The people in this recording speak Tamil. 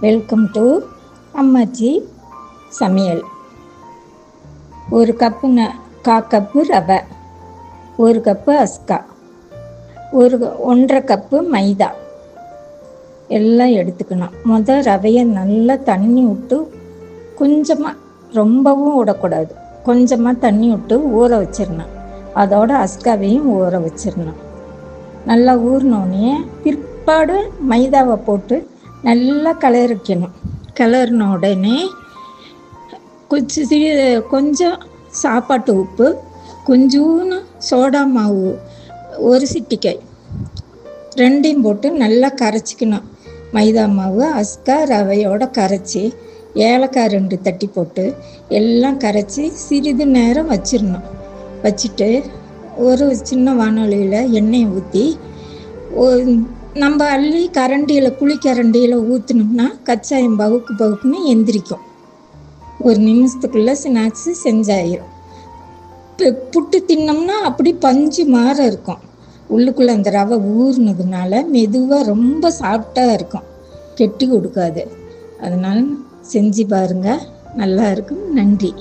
வெல்கம் டு அம்மாச்சி சமையல். ஒரு கப்புங்க, 1/4 கப்பு ரவை, 1 கப்பு அஸ்கா, 1.5 கப்பு மைதா எல்லாம் எடுத்துக்கணும். ரவையை நல்லா தண்ணி விட்டு கொஞ்சமாக, ரொம்பவும் விடக்கூடாது, கொஞ்சமாக தண்ணி விட்டு ஊற வச்சிடணும். அதோட அஸ்காவையும் ஊற வச்சிடணும். நல்லா ஊறினோடனே பிற்பாடு மைதாவை போட்டு நல்லா கிளறிக்கணும். கிளறின உடனே கொஞ்சம் சாப்பாட்டு உப்பு, கொஞ்சோன்னு சோடா மாவு, 1 சிட்டிக்காய், ரெண்டையும் போட்டு நல்லா கரைச்சிக்கணும். மைதா மாவு அஸ்கா ரவையோடு கரைச்சி, ஏலக்காய் 2 தட்டி போட்டு எல்லாம் கரைச்சி சிறிது நேரம் வச்சிடணும். வச்சுட்டு ஒரு சின்ன வானொலியில் எண்ணெயை ஊற்றி நம்ம அள்ளி கரண்டியில், குழிக்கரண்டியில் ஊற்றினோம்னா கச்சாயம் பவுக்குன்னு எந்திரிக்கும். 1 நிமிஷத்துக்குள்ளே ஸ்நாக்ஸு செஞ்சாயிரும். புட்டு தின்னோம்னா அப்படி பஞ்சு மாற இருக்கும். உள்ளுக்குள்ளே அந்த ரவை ஊறினதுனால மெதுவாக ரொம்ப சாஃப்டாக இருக்கும், கெட்டி கொடுக்காது. அதனால் செஞ்சு பாருங்கள், நல்லா இருக்கும். நன்றி.